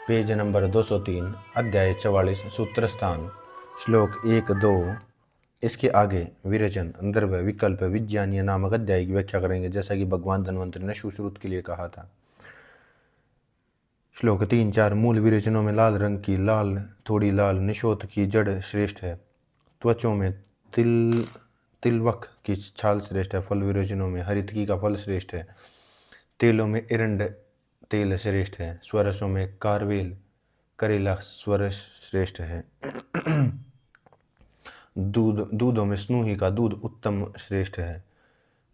Page number 203, अध्याय 44, सूत्रस्थान, श्लोक 1-2। इसके आगे विरेचन, द्रव्य, विकल्प, विज्ञानीय नामक अध्याय की व्याख्या करेंगे, जैसा कि भगवान धन्वंतरि ने सुश्रुत के लिए कहा था। श्लोक 3-4। मूल विरेचनों में लाल रंग की लाल थोड़ी लाल निशोथ की जड़ श्रेष्ठ है। त्वचों में तिलवक की छाल श्रेष्ठ है। फल विरेचनों में हरितकी का फल श्रेष्ठ है। तेलों में एरंड तेल श्रेष्ठ है। स्वरसों में कारवेल करेला स्वर श्रेष्ठ है। दूधों में स्नूही का दूध उत्तम श्रेष्ठ है।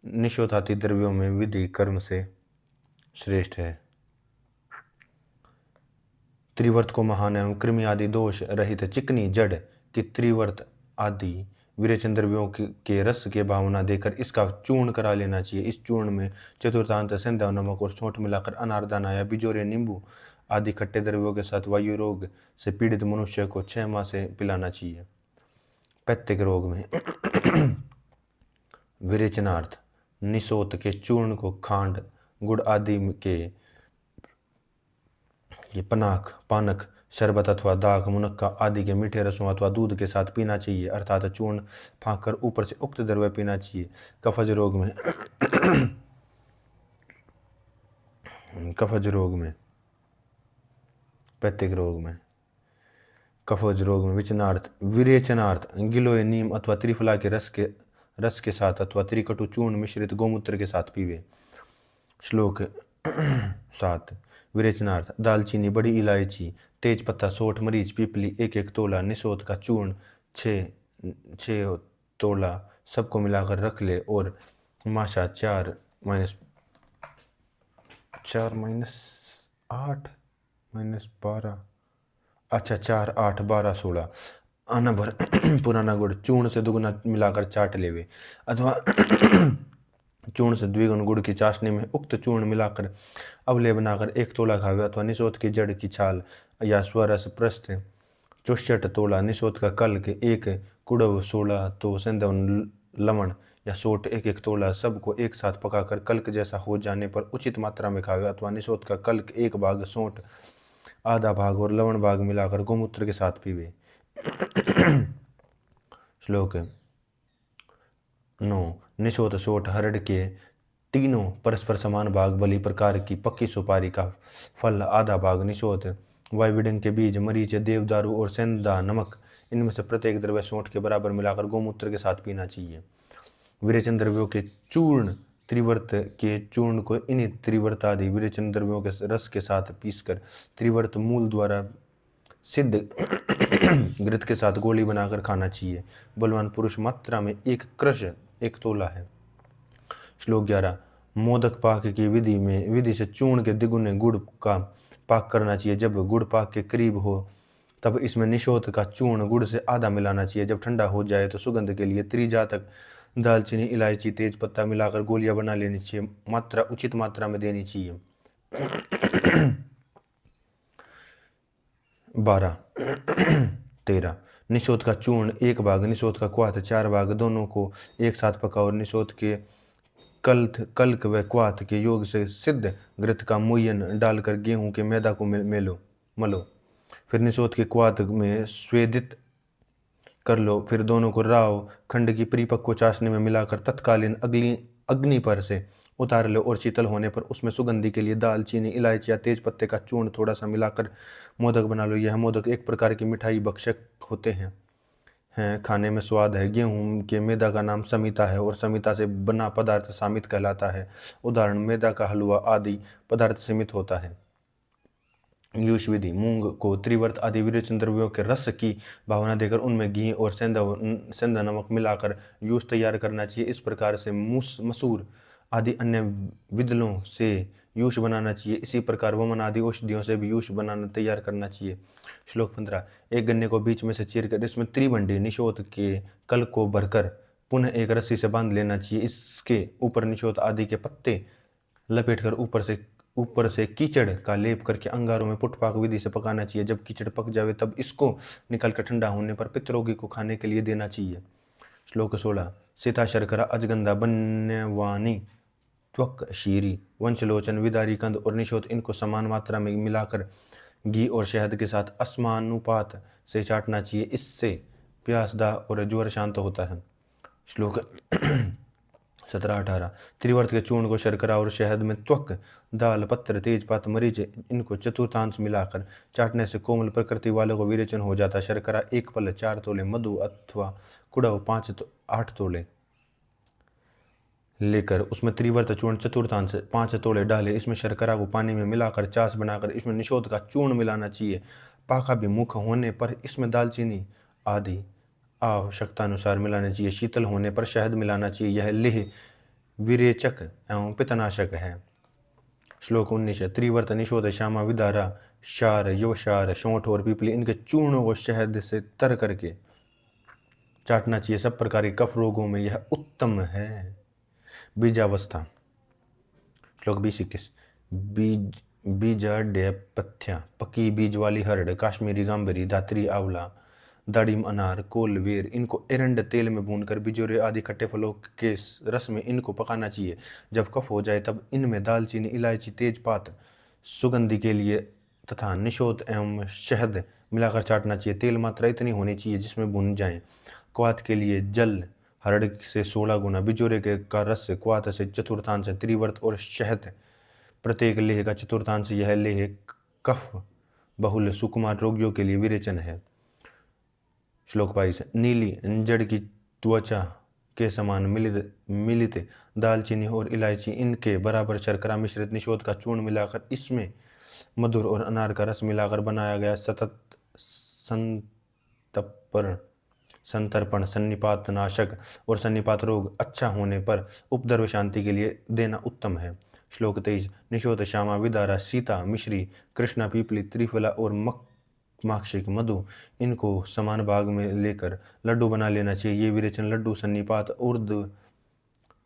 निशोथाती द्रव्यों में विधि कर्म से श्रेष्ठ है। त्रिवर्त को महान एवं कृमि आदि दोष रहित चिकनी जड़ की त्रिवर्त आदि विरेचन द्रव्यों के रस के भावना देकर इसका चूर्ण करा लेना चाहिए। इस चूर्ण में चतुर्थांत सेंधा नमक और सौंठ मिलाकर अनारदाना या बिजोरे नींबू आदि खट्टे द्रव्यों के साथ वायु रोग से पीड़ित मनुष्य को 6 माह से पिलाना चाहिए। पैत्तिक रोग में विरेचनार्थ निशोथ के चूर्ण को खांड गुड़ आदि के पानक शरबत अथवा दाख मुनक्का आदि के मीठे रसों अथवा दूध के साथ पीना चाहिए, अर्थात चूर्ण फाँक कर ऊपर से उक्त द्रव्य पीना चाहिए। कफज रोग में पैत्तिक रोग में कफज रोग में विरेचनार्थ गिलोय नीम अथवा त्रिफला के रस के साथ अथवा त्रिकटु चूर्ण मिश्रित गोमूत्र के साथ पीवे। श्लोक 7। विरेचनार्थ दालचीनी, बड़ी इलायची, तेज पत्ता, सौंठ, मरीच, पीपली 1-1 तोला, निशोथ का चूर्ण 6 तोला सबको मिलाकर रख ले और माशा 4-8 12 आना भर पुराना गुड़ चूर्ण से दुगुना मिलाकर चाट लेवे, अथवा चूर्ण से द्विगुण गुड़ की चाशनी में उक्त चूर्ण मिलाकर अवले बनाकर 1 तोला खावे, अथवा निशोथ की जड़ की छाल या स्वरस प्रस्थ 64 तोला, निशोथ का कल्क 1 कुड़व 16 तो सेंधव लवण या सोट 1-1 तोला सबको एक साथ पकाकर कल्क जैसा हो जाने पर उचित मात्रा में खावे, अथवा निशोथ का कल्क 1 भाग, सोंठ आधा भाग और लवण भाग मिलाकर गोमूत्र के साथ पीवे। श्लोक 9। निशोथ सोट हरड़ के तीनों परस्पर समान भाग, बलि प्रकार की पक्की सुपारी का फल आधा भाग, निशोथ वायविडंग के बीज, मरीच, देवदारू और सेंधा नमक, इनमें से प्रत्येक द्रव्य सोंठ के बराबर मिलाकर गोमूत्र के साथ पीना चाहिए। विरेचन द्रव्यों के चूर्ण त्रिवर्त के चूर्ण को इन्हीं त्रिवर्त आदि विरेचन द्रव्यों के रस के साथ पीसकर त्रिवर्त मूल द्वारा सिद्ध घृत के साथ गोली बनाकर खाना चाहिए। बलवान पुरुष मात्रा में 1 क्रश 1 तोला है। श्लोक 11। मोदक पाक की विधि से चूर्ण के द्विगुने गुड़ का पाक करना चाहिए। जब गुड़ पाक के करीब हो तब इसमें निशोथ का चूर्ण गुड़ से आधा मिलाना चाहिए। जब ठंडा हो जाए तो सुगंध के लिए त्रिजातक, दालचीनी, इलायची, तेज पत्ता मिलाकर गोलियां बना लेनी चाहिए। मात्रा उचित मात्रा में देनी चाहिए। 13। निशोथ का चूर्ण 1 भाग, निशोथ का क्वाथ 4 भाग, दोनों को एक साथ पकाओ। निशोथ के कल्क व क्वाथ के योग से सिद्ध घृत का मुयन डालकर गेहूं के मैदा को मलो। फिर निशोथ के क्वाथ में स्वेदित कर लो। फिर दोनों को राव खंड की परिपक्व चाशनी में मिलाकर तत्कालीन अग्नि पर से उतार लो और शीतल होने पर उसमें सुगंधी के लिए दालचीनी, इलायची या तेज पत्ते का चूर्ण थोड़ा सा मिलाकर मोदक बना लो। यह मोदक एक प्रकार की मिठाई भक्षक होते हैं, खाने में स्वाद है। गेहूं के मैदा का नाम समिता है और समिता से बना पदार्थ सामित कहलाता है। उदाहरण मैदा का हलवा आदि पदार्थ सीमित होता है। यूष विधि। मूंग को त्रिवर्त आदि विरेचन द्रव्यों के रस की भावना देकर उनमें घी और सेंधा नमक मिलाकर यूष तैयार करना चाहिए। इस प्रकार से मसूर आदि अन्य विदलों से यूष बनाना चाहिए। इसी प्रकार वमन आदि औषधियों से भी यूष बनाना तैयार करना चाहिए। श्लोक 15। एक गन्ने को बीच में से चीरकर इसमें त्रिभंडी निशोथ के कल को भरकर पुनः एक रस्सी से बांध लेना चाहिए। इसके ऊपर निशोथ आदि के पत्ते लपेटकर ऊपर से कीचड़ का लेप करके अंगारों में पुटपाक विधि से पकाना चाहिए। जब कीचड़ पक जावे तब इसको निकालकर ठंडा होने पर पितरोगी को खाने के लिए देना चाहिए। श्लोक 16। सीता शर्करा, अजगंधा, बन्यवानी, त्वक, शीरी, वंशलोचन, विदारी कंद और निशोथ, इनको समान मात्रा में मिलाकर घी और शहद के साथ असमानुपात से चाटना चाहिए, इससे प्यास, दाह और ज्वर शांत होता है। श्लोक 17-18। त्रिवर्त के चूर्ण को शर्करा और शहद में त्वक, दाल, पत्र, तेजपात, मरीच इनको चतुर्थांश मिलाकर चाटने से कोमल प्रकृति वालों को विरेचन हो जाता है। शर्करा 1 पल 4 तोले, मधु अथवा कुड़व 8 तोले लेकर उसमें त्रिवर्त चूर्ण चतुर्थांश 5 तोले डाले। इसमें शर्करा को पानी में मिलाकर चास बनाकर इसमें निषोध का चूर्ण मिलाना चाहिए। पाकाभिमुख होने पर इसमें दालचीनी आदि आवश्यकता अनुसार मिलाना चाहिए। शीतल होने पर शहद मिलाना चाहिए। यह लेह विरेचक एवं पित्तनाशक है। श्लोक 19। त्रिवर्त निषोध श्यामा विदारा, क्षार, यवक्षार, शोंठ और पीपली इनके चूर्णों को शहद से तर करके चाटना चाहिए। सब प्रकार के कफ रोगों में यह उत्तम है। बीजावस्था। श्लोक 20-21। बीजाड्य पथ्या, पकी बीज वाली हरड़, काश्मीरी गांबेरी, धात्री आंवला, दाड़िम अनार, कोल, वेर इनको एरंड तेल में भूनकर बिजोरे आदि खट्टे फलों के रस में इनको पकाना चाहिए। जब कफ हो जाए तब इनमें दालचीनी, इलायची, तेजपात सुगंधि के लिए तथा निषोध एवं शहद मिलाकर चाटना चाहिए। तेल मात्रा इतनी होनी चाहिए जिसमें भुन जाए। क्वाथ के लिए जल हरड़ से 16 गुना, बिजोरे का रस क्वाथ से चतुर्थांश, त्रिवर्त और शहद प्रत्येक लेह का चतुर्थांश। यह लेह कफ बहुल सुकुमार रोगियों के लिए विरेचन है। श्लोक 22। नीली जड़ की त्वचा के समान मिलित दालचीनी और इलायची इनके बराबर शर्करा मिश्रित निषोध का चूर्ण मिलाकर इसमें मधुर और अनार का रस मिलाकर बनाया गया सतत संतर्पण सन्निपात नाशक और सन्निपात रोग अच्छा होने पर उपद्रव शांति के लिए देना उत्तम है। श्लोक 23। निषोध श्यामा विदारा, सीता, मिश्री, कृष्णा, पीपली, त्रिफला और माक्षिक, मधु इनको समान भाग में लेकर लड्डू बना लेना चाहिए। ये विरेचन लड्डू सन्निपात,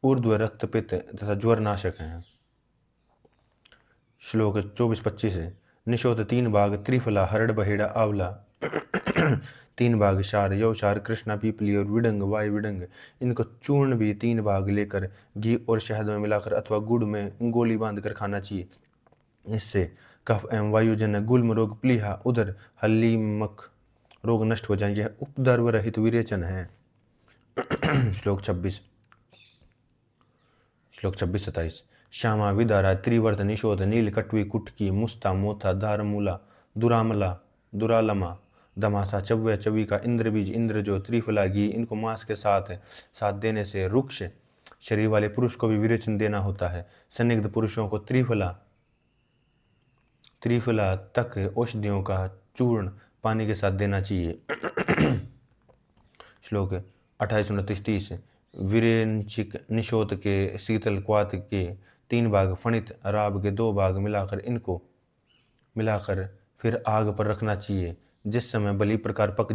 ऊर्ध्व रक्तपित्त तथा ज्वर नाशक है। श्लोक 24-25। निषोध 3 भाग त्रिफला, हरड़, बहेड़ा, आंवला 3 भाग क्षार, यवक्षार, कृष्णा, पीपली और विडंग, वायु विडंग इनको चूर्ण भी 3 भाग लेकर घी और शहद में मिलाकर अथवा गुड़ में गोली बांधकर खाना चाहिए। इससे कफ एवं वायुजन्य गुल्म रोग, प्लीहा, उदर, हल्लीमक रोग नष्ट हो जाएं। यह उपद्रव रहित विरेचन है। श्लोक 26-27। श्यामा विदारा, त्रिवर्त निषोध नील, कटवी, कुटकी, मुस्ता, मोथा, धारमूला, दुरालमा, दमासा, चव्य, चविका, इंद्रबीज, इंद्रजो, त्रिफला, घी इनको मांस के साथ देने से रुक्ष शरीर वाले पुरुष को भी विरेचन देना होता है। संदिग्ध पुरुषों को त्रिफला तक औषधियों का चूर्ण पानी के साथ देना चाहिए। श्लोक 28-29। विरेंचिक निषोध के शीतल क्वाथ के 3 भाग, फणित राब के 2 भाग मिलाकर फिर आग पर रखना चाहिए। जिस समय भली प्रकार पक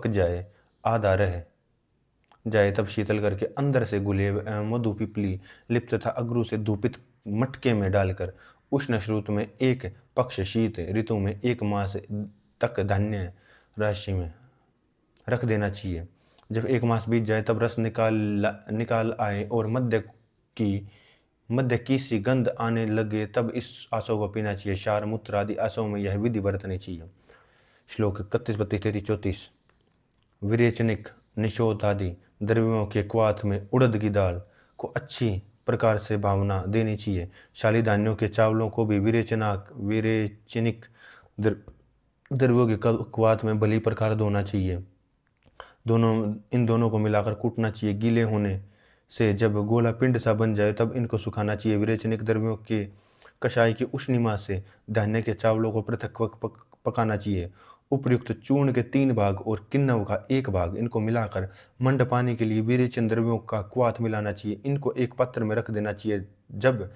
जाए आधा रह जाए तब शीतल करके अंदर से गुलेब एवं मधु, पीपली लिप्त तथा अगरू से धूपित मटके में डालकर उष्ण ऋतु में 1 पक्ष, शीत ऋतु में 1 मास तक धान्य राशि में रख देना चाहिए। जब 1 मास बीत जाए तब रस निकाल आए और मध्य की सी गंध आने लगे तब इस आसव को पीना चाहिए। क्षार, मूत्र आदि आसव में यह विधि बरतनी चाहिए। श्लोक 31-32-33। विरेचनिक निषोध आदि द्रव्यों के क्वाथ में उड़द की दाल को अच्छी प्रकार से भावना देनी चाहिए। शाली धान्यों के चावलों को भी विरेचनिक द्रव्यों के क्वाथ में भली प्रकार धोना चाहिए। इन दोनों को मिलाकर कूटना चाहिए। गीले होने से जब गोला पिंड सा बन जाए तब इनको सुखाना चाहिए। विरेचनिक द्रव्यों के कषाय की उष्णिमा से धान्य के चावलों को पृथक पकाना चाहिए। उपर्युक्त चूर्ण के 3 भाग और किन्नव का 1 भाग इनको मिलाकर मंड पानी के लिए विरेचन द्रव्यों का क्वाथ मिलाना चाहिए। इनको एक पात्र में रख देना चाहिए। जब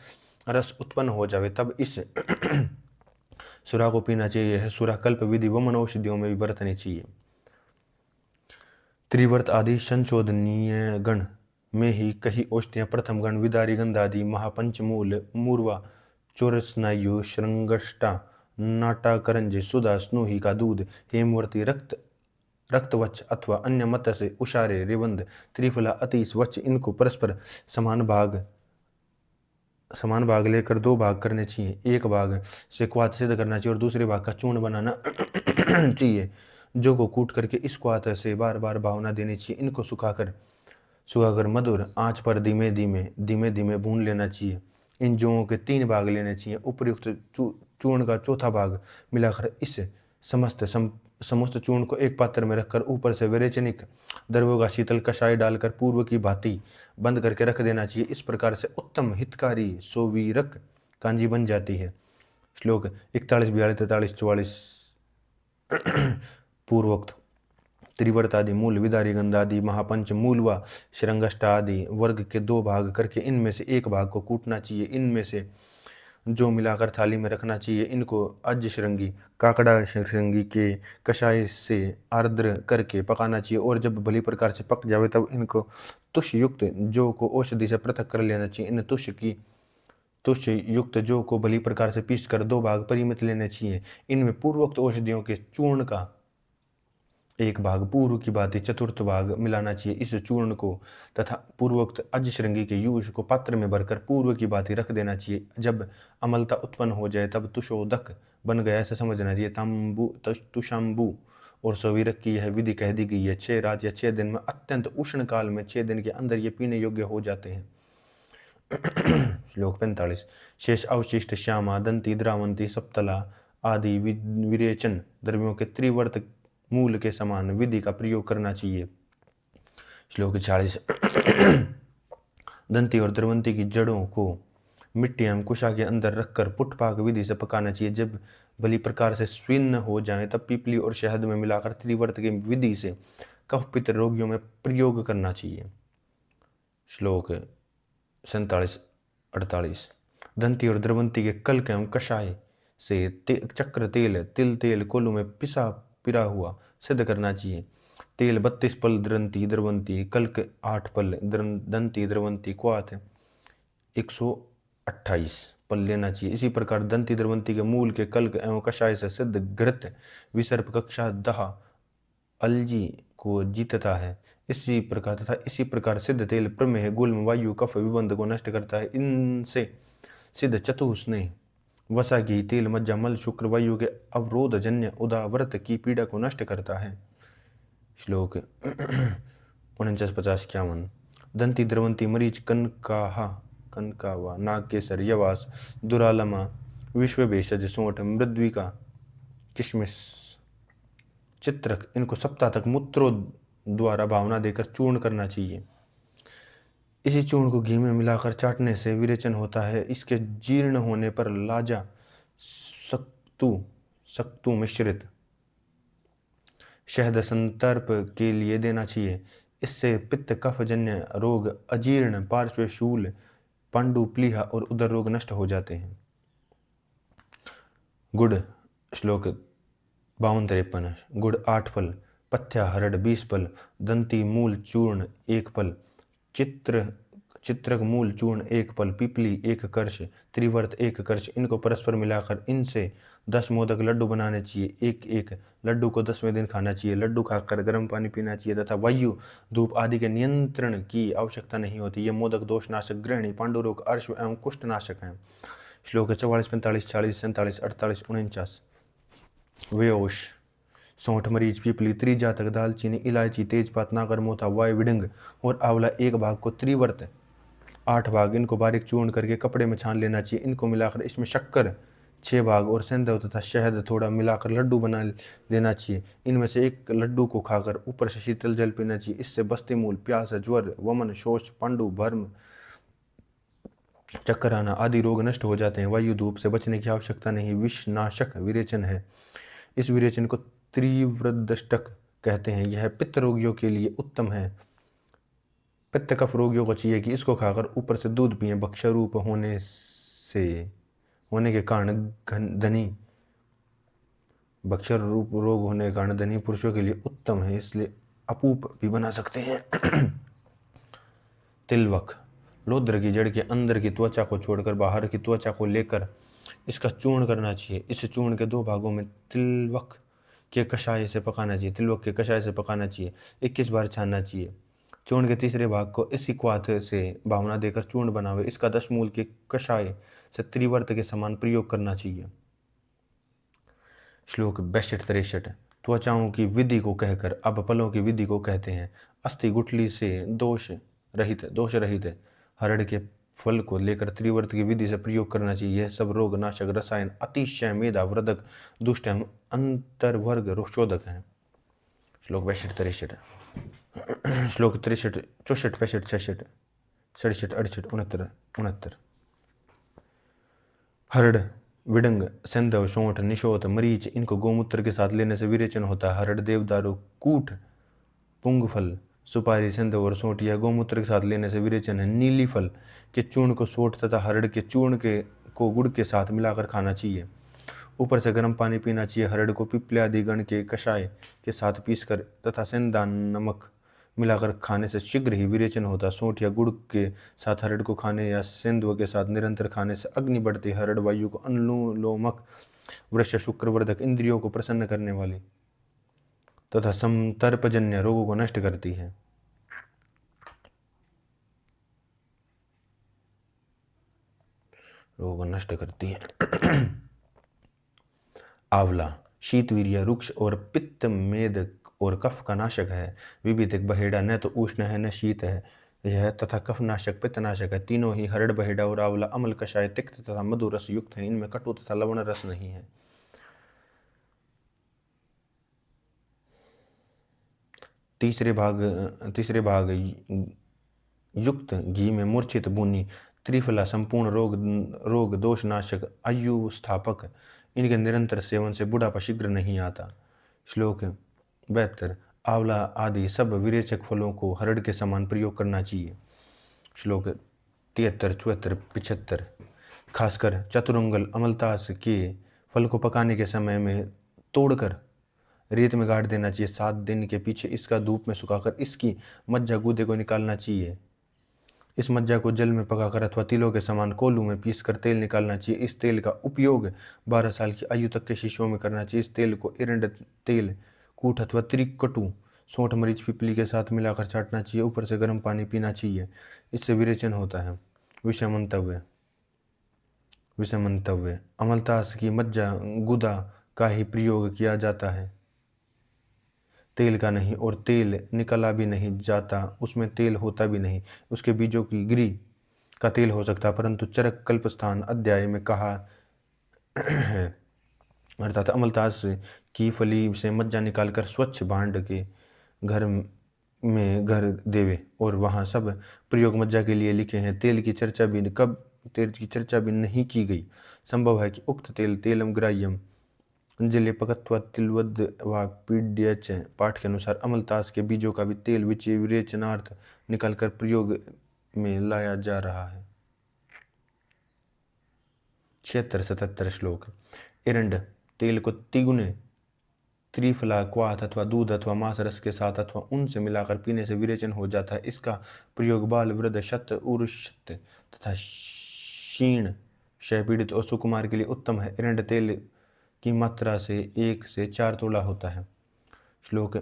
रस उत्पन्न हो जाए तब इस सुरा को पीना चाहिए। यह सुरा कल्प विधि वमन औषधियों में भी बरतनी चाहिए। त्रिवर्त आदि संशोधनीय गण में ही कई औषधियां प्रथम गण विदारी गंधादि, महापंचमूल, मूर्वा, चोरस्नायु, श्रृंगष्टा, नाटा, करंज, सुधा, स्नूही का दूध, हेमवर्ती, रक्तवच अथवा अन्य मत से उषारे, रिबंध, त्रिफला, अतीश, वच इनको परस्पर समान भाग समान भाग लेकर 2 भाग करने चाहिए। एक भाग से क्वाथ सिद्ध करना चाहिए और दूसरे भाग का चूर्ण बनाना चाहिए। जौ को कूट करके इस क्वाथ से बार बार भावना देनी चाहिए। इनको सुखाकर मधुर आंच पर धीमे धीमे भून लेना चाहिए। इन जौओं के 3 भाग लेने चाहिए। उपयुक्त चूर्ण का चौथा भाग मिलाकर इस समस्त चूर्ण को एक पात्र में रखकर ऊपर से विरेचनिक द्रव्यों का शीतल कषाय डालकर पूर्व की भांति बंद करके रख देना चाहिए। इस प्रकार से उत्तम हितकारी सोवीरक कांजी बन जाती है। श्लोक 41, 42, 43, 44 पूर्वोक्त त्रिवर्त आदि मूल विदारी गंधादि महापंच मूल व श्रृंगष्टादि वर्ग के 2 भाग करके इनमें से एक भाग को कूटना चाहिए। इनमें से जो मिलाकर थाली में रखना चाहिए। इनको अज श्रृंगी काकड़ा श्रृंगी के कषाय से आर्द्र करके पकाना चाहिए और जब भली प्रकार से पक जावे तब इनको तुष युक्त जौ को औषधि से पृथक कर लेना चाहिए। इन तुष युक्त जौ को भली प्रकार से पीस कर 2 भाग परिमित लेने चाहिए। इनमें पूर्वोक्त औषधियों के चूर्ण का एक भाग पूर्व की भांति चतुर्थ भाग मिलाना चाहिए। इस चूर्ण को तथा पूर्वोक्त अज श्रृंगी के यूज को पात्र में भरकर पूर्व की भांति रख देना चाहिए। जब अमलता उत्पन्न हो जाए तब तुषोदक बन गया ऐसा समझना चाहिए। तुषाम्बु और सोवीरक की यह विधि कह दी गई है। 6 रात या 6 दिन में अत्यंत उष्ण काल में 6 दिन के अंदर ये पीने योग्य हो जाते हैं। श्लोक 45 शेष अवशिष्ट श्यामा दंती द्रावंती सप्तला आदि विरेचन द्रव्यों के त्रिवर्त मूल के समान विधि का प्रयोग करना चाहिए। श्लोक 40 दंती और द्रवंती की जड़ों को मिट्टी एवं कुशा के अंदर रखकर पुटपाक विधि से पकाना चाहिए। जब भली प्रकार से स्विन्न हो जाए तब पीपली और शहद में मिलाकर त्रिवर्त की विधि से कफ पित्त रोगियों में प्रयोग करना चाहिए। श्लोक 47, 48 दंती और द्रवंती के कल्क एवं कषाय से चक्र तेल तिल तेल कोलों में पिरा हुआ सिद्ध करना चाहिए। तेल 32 पल दंती द्रवंती कल्क 8 पल दंती द्रवंती क्वाथ 128 पल लेना चाहिए। इसी प्रकार दंती द्रवंती के मूल के कल्क एवं कषाय से सिद्ध घृत विसर्प कक्षा दहा अलजी को जीतता है। इसी प्रकार सिद्ध तेल प्रमेह गुल्म वायु कफ विबंध को नष्ट करता है। इनसे सिद्ध चतुस्नेह वसा घी तेल मज्जा मल शुक्र वायु के अवरोध जन्य उदाव्रत की पीड़ा को नष्ट करता है। श्लोक 49, 50, 51 दंती द्रवंती मरीच कनकावा नागकेसर यवास दुरालमा विश्व भेषज सोंठ मृद्विका किशमिश चित्रक इनको सप्ताह तक मूत्रों द्वारा भावना देकर चूर्ण करना चाहिए। इसी चूर्ण को घी में मिलाकर चाटने से विरेचन होता है। इसके जीर्ण होने पर लाजा सक्तु मिश्रित शहद संतर्प के लिए देना चाहिए। इससे पित्त कफ जन्य रोग अजीर्ण पार्श्वशूल पांडु प्लीहा और उदर रोग नष्ट हो जाते हैं। गुड़ श्लोक 52, 53 गुड़ 8 पल पथ्या हरड़ 20 पल दंती मूल चूर्ण 1 पल चित्रक मूल चूर्ण 1 पल पीपली 1 कर्ष त्रिवर्त 1 कर्ष इनको परस्पर मिलाकर इनसे 10 मोदक लड्डू बनाने चाहिए। एक एक लड्डू को 10वें दिन खाना चाहिए। लड्डू खाकर गर्म पानी पीना चाहिए तथा वायु धूप आदि के नियंत्रण की आवश्यकता नहीं होती। ये मोदक दोषनाशक गृहिणी पांडुरोग अर्श एवं कुष्ठनाशक हैं। श्लोक 44, 45, 46, 47, 48, 49 वेओश सौंठ मरीच पीपली त्रिजातक दालचीनी इलायची तेजपात नागर मोथा वाय विडंग और आंवला 1 भाग को त्रिवर्त 8 भाग इनको बारीक चूर्ण करके कपड़े में छान लेना चाहिए। इनको मिलाकर इसमें शक्कर 6 भाग और सेंधव तथा शहद थोड़ा मिलाकर लड्डू बना लेना चाहिए। इनमें से एक लड्डू को खाकर ऊपर से शीतल जल पीना चाहिए। इससे बस्ती मूल प्यास ज्वर वमन शोष पांडु भर्म चक्कर आना आदि रोग नष्ट हो जाते हैं। वायु धूप से बचने की आवश्यकता नहीं। विषनाशक विरेचन है। इस विरेचन को त्रिवृद्धष्टक कहते हैं। यह पित्त रोगियों के लिए उत्तम है। पित्त कफ रोगियों को चाहिए कि इसको खाकर ऊपर से दूध पिएं। भक्ष्य रूप होने के कारण धनी पुरुषों के लिए उत्तम है, इसलिए अपूप भी बना सकते हैं। तिलवक लोद्र की जड़ के अंदर की त्वचा को छोड़कर बाहर की त्वचा को लेकर इसका चूर्ण करना चाहिए। इस चूर्ण के 2 भागों में तिलवक के कषाय से पकाना चाहिए। 21 बार छानना चाहिए। चूर्ण के तीसरे भाग को इसी क्वाथ से भावना देकर चूर्ण बनावे। इसका 10 मूल के कषाय से त्रिवर्त के समान प्रयोग करना चाहिए। श्लोक 62-63। त्वचाओं की विधि को कहकर अब पलों की विधि को कहते हैं। अस्थि गुठली से दोष रहित हरड़ के फल को लेकर त्रिवर्त की विधि से प्रयोग करना चाहिए। यह सब रोग नाशक रसायन अतिशय मेधा वर्धक दुष्ट एवं अंतर्वर्ग शोधक है। श्लोक 62-63। श्लोक 63, 64, 65, 66, 67, 68, 69, 69। हरड़, विडंग, सेंधव, सौंठ, निशोत, मरीच इनको गोमूत्र के साथ लेने से विरेचन होता है। हरड़, देवदारू, कूट, पुंगफल, सुपारी, सेंधव और सौंठ यह गोमूत्र के साथ लेने से विरेचन है। नीली फल के चूर्ण को सौंठ तथा हरड़ के चूर्ण को गुड़ के साथ मिलाकर खाना चाहिए। ऊपर से गर्म पानी पीना चाहिए। हरड़ को पिप्पले आदि गण के कषाय के साथ पीसकर तथा सेंधा नमक मिलाकर खाने से शीघ्र ही विरेचन होता है। सौंठ या गुड़ के साथ हरड़ को खाने या सेंधव के साथ निरंतर खाने से अग्नि बढ़ती है। हरड़ वायु को अनुलोमक, वृक्ष शुक्रवर्धक, इंद्रियों को प्रसन्न करने वाली तथा संतर्पजन्य रोगों को नष्ट करती है। आंवला शीतवीर्य, रुक्ष और पित्त मेद और कफ का नाशक है। विविधिक बहेड़ा न तो उष्ण है न शीत है यह तथा कफनाशक पित्तनाशक है। तीनों ही हरड़, बहेड़ा और आंवला अम्ल, कषाय, तिक्त तथा मधु रस युक्त है। इनमें कटु तथा लवण रस नहीं है। तीसरे भाग युक्त घी में मूर्छित बुनी त्रिफला संपूर्ण रोग दोष नाशक, आयु स्थापक। इनके निरंतर सेवन से बुढ़ापा शीघ्र नहीं आता। श्लोक 72। आंवला आदि सब विरेचक फलों को हरड़ के समान प्रयोग करना चाहिए। श्लोक 73, 74, 75। खासकर चतुरंगल अमलतास के फल को पकाने के समय में तोड़कर रेत में गाड़ देना चाहिए। 7 दिन के पीछे इसका धूप में सुखाकर इसकी मज्जा गूदे को निकालना चाहिए। इस मज्जा को जल में पकाकर अथवा तिलों के समान कोलू में पीसकर तेल निकालना चाहिए। इस तेल का उपयोग 12 साल की आयु तक के शिशुओं में करना चाहिए। इस तेल को एरंड तेल, कूट अथवा त्रिकटु, सौंठ, मरीच, पिपली के साथ मिलाकर चाटना चाहिए। ऊपर से गर्म पानी पीना चाहिए। इससे विरेचन होता है। विषमंतव्य अमलतास की मज्जा गुदा का ही प्रयोग किया जाता है, तेल का नहीं, और तेल निकला भी नहीं जाता, उसमें तेल होता भी नहीं। उसके बीजों की गिरी का तेल हो सकता है, परंतु चरक कल्पस्थान अध्याय में कहा है अर्थात अमलतास की फली से मज्जा निकालकर स्वच्छ भांड के घर में घर देवे और वहाँ सब प्रयोग मज्जा के लिए लिखे हैं। तेल की चर्चा भी नहीं की गई। संभव है कि उक्त तेल तेलम ग्राह्यम अंजलि पकत्वा तिलवद व पीड्यच पाठ के अनुसार अमलतास के बीजों का भी तेल विरेचनार्थ निकालकर प्रयोग में लाया जा रहा है। 76-77 श्लोक। एरंड तेल को तिगुने त्रिफला, क्वाथ अथवा दूध अथवा मांस रस के साथ अथवा ऊन से मिलाकर पीने से विरेचन हो जाता है। इसका प्रयोग बाल, वृद्ध, शत, उर्शत तथा क्षीण, क्षयपीड़ित और सुकुमार के लिए उत्तम है। एरंड तेल की मात्रा से 1 से 4 तोला होता है। श्लोक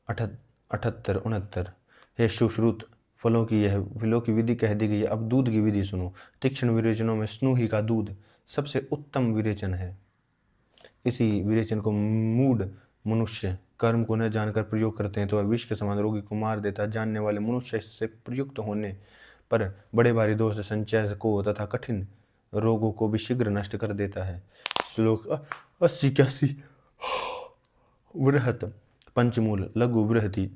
78-69। हे सुश्रुत, फलों की विधि कह दी गई है। अब दूध की विधि सुनो। तीक्ष्ण विरेचनों में स्नूही का दूध सबसे उत्तम विरेचन है। इसी विरेचन को मूढ़ मनुष्य कर्म को न जानकर प्रयोग करते हैं तो वह विष के समान रोगी को मार देता है। जानने वाले मनुष्य इससे प्रयुक्त होने पर बड़े भारी दोष संचय को तथा कठिन रोगों को भी शीघ्र नष्ट कर देता है। श्लोक 80-81। वृहत, पंचमूल, लघु, बृहति,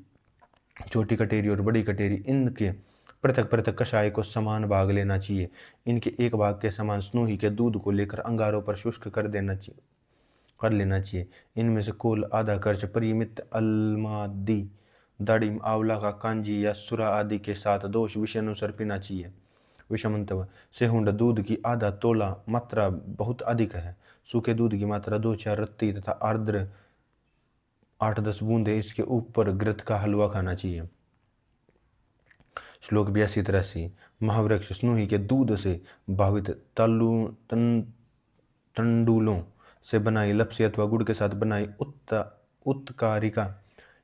छोटी कटेरी और बड़ी कटेरी, इनके पृथक पृथक कषाय को समान भाग लेना चाहिए। इनके एक भाग के समान स्नूही के दूध को लेकर अंगारों पर शुष्क कर लेना चाहिए। इनमें से कोल, आधा कर्च, परिमित, अलमादी, दाड़िम, आंवला का कांजी या सुरा आदि के साथ दोष विषय अनुसार पीना चाहिए। विषमंतव सेहुंड दूध की आधा तोला मात्रा बहुत अधिक है। सूखे दूध की मात्रा 2-4 रत्ती तथा आर्द्र 8-10 बूंदे। इसके ऊपर घृत का हलवा खाना चाहिए। श्लोक 82-83। महावृक्ष स्नूही के दूध से भावित तंडुलों से बनाई लपसी अथवा गुड़ के साथ बनाई उत्कारिका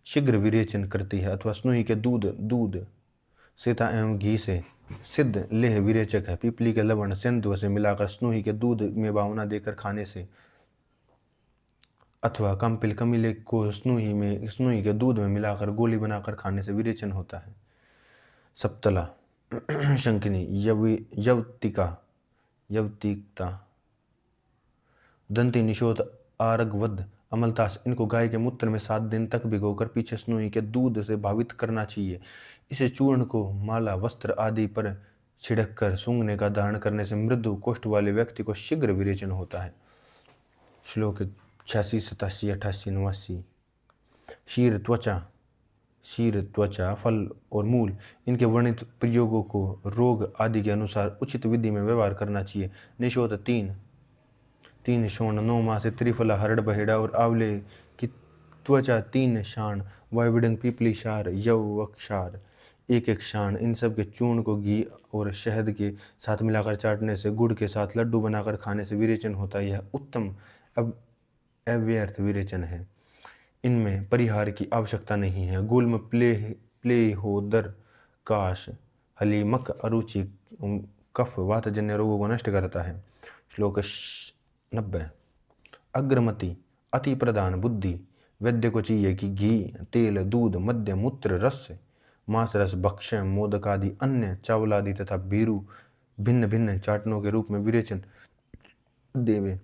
शीघ्र विरेचन करती है अथवा स्नोही के दूध सीता एवं घी से सिद्ध लेह विरेचक है। पीपली के लवण सिंधु से मिलाकर स्नोही के दूध में बावना देकर खाने से अथवा कम्पिल कमिले को स्नोही के दूध में मिलाकर गोली बनाकर खाने से विरेचन होता है। सप्तला शंकिनी यवतिकता दंती निशोत आरगवद अमलतास, इनको गाय के मूत्र में 7 दिन तक भिगोकर पीछे स्नोही के दूध से भावित करना चाहिए। इसे चूर्ण को माला वस्त्र आदि पर छिड़क कर सूंघने का धारण करने से मृदु कोष्ठ वाले व्यक्ति को शीघ्र विरेचन होता है। श्लोक 86, 87, 88, 89। शीर त्वचा फल और मूल, इनके वर्णित प्रयोगों को रोग आदि के अनुसार उचित विधि में व्यवहार करना चाहिए। निशोत 3 शोण 9 माह से त्रिफला हरड़ बहेड़ा और आंवले की त्वचा 3 शाण वायुविडंग पीपली क्षार यवक्षार 1 शाण, इन सब के चूर्ण को घी और शहद के साथ मिलाकर चाटने से गुड़ के साथ लड्डू बनाकर खाने से विरेचन होता है। यह उत्तम अव्यर्थ विरेचन है, इनमें परिहार की आवश्यकता नहीं है। गुल्म प्लेहोदर काश हलीमक अरुचि कफ वातजन्य रोगों को नष्ट करता है। श्लोक 90। अग्रमति अति प्रधान बुद्धि वैद्य को चाहिए कि घी तेल दूध मद्य मूत्र रस मांस रस भक्ष्य मोदक आदि अन्य चावल आदि तथा भीरू भिन्न भिन्न चाटनों के रूप में विरेचन देवे।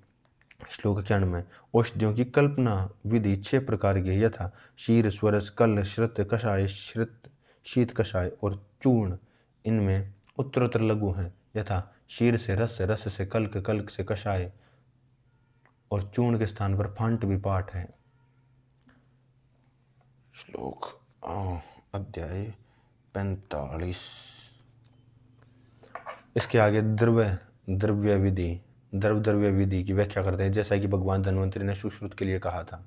श्लोक 91। औषधियों की कल्पना विधि 6 प्रकार की है, यथा शीर स्वरस कल श्रुत कषाय शीत कषाय और चूर्ण। इनमें उत्तरोत्तर लघु हैं, यथा शीर से रस, रस से कल्क, कल्क से कषाय और चूर्ण के स्थान पर फांट भी पाठ है। श्लोक अध्याय 45। इसके आगे द्रव्य विधि की व्याख्या करते हैं। जैसा कि भगवान धन्वंतरी ने सुश्रुत के लिए कहा था,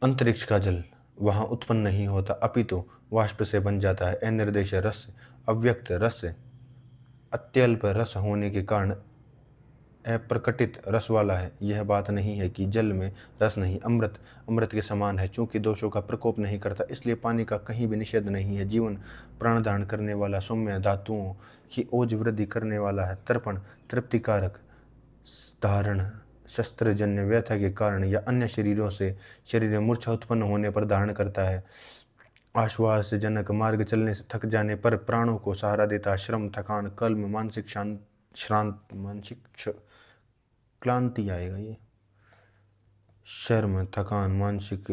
अंतरिक्ष का जल वहां उत्पन्न नहीं होता अपितु वाष्प से बन जाता है। अनिर्देश रस अव्यक्त रस अत्यल्प रस होने के कारण अप्रकटित रस वाला है। यह बात नहीं है कि जल में रस नहीं, अमृत के समान है। चूंकि दोषों का प्रकोप नहीं करता, इसलिए पानी का कहीं भी निषेध नहीं है। जीवन प्राण धारण करने वाला, सौम्य धातुओं की ओज वृद्धि करने वाला है। तर्पण तृप्तिकारक, धारण शस्त्रजन्य व्यथा के कारण या अन्य शरीर में मूर्छा उत्पन्न होने पर धारण करता है। आश्वासजनक मार्ग चलने से थक जाने पर प्राणों को सहारा देता है। श्रम थकान कल्म मानसिक क्लांति आएगा। ये शर्म थकान मानसिक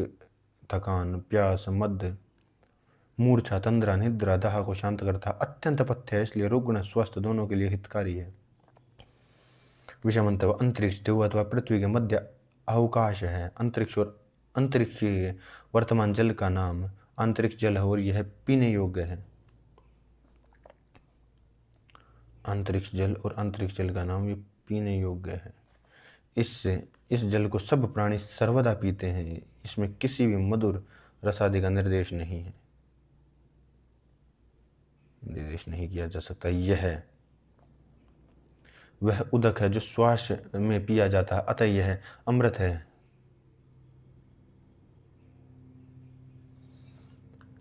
थकान प्यास मद मूर्छा तंद्रा निद्रा दाह को शांत करता। अत्यंत पथ्य है, इसलिए रुग्ण स्वस्थ दोनों के लिए हितकारी है। विषमंतव अंतरिक्ष देव अथवा पृथ्वी के मध्य अवकाश है। अंतरिक्ष और अंतरिक्ष के वर्तमान जल का नाम अंतरिक्ष जल है और यह पीने योग्य है। अंतरिक्ष जल और अंतरिक्ष जल का नाम ये पीने योग्य है। इस जल को सब प्राणी सर्वदा पीते हैं। इसमें किसी भी मधुर रसादि का निर्देश नहीं किया जा सकता। यह वह उदक है जो श्वास में पिया जाता है, अतः यह अमृत है।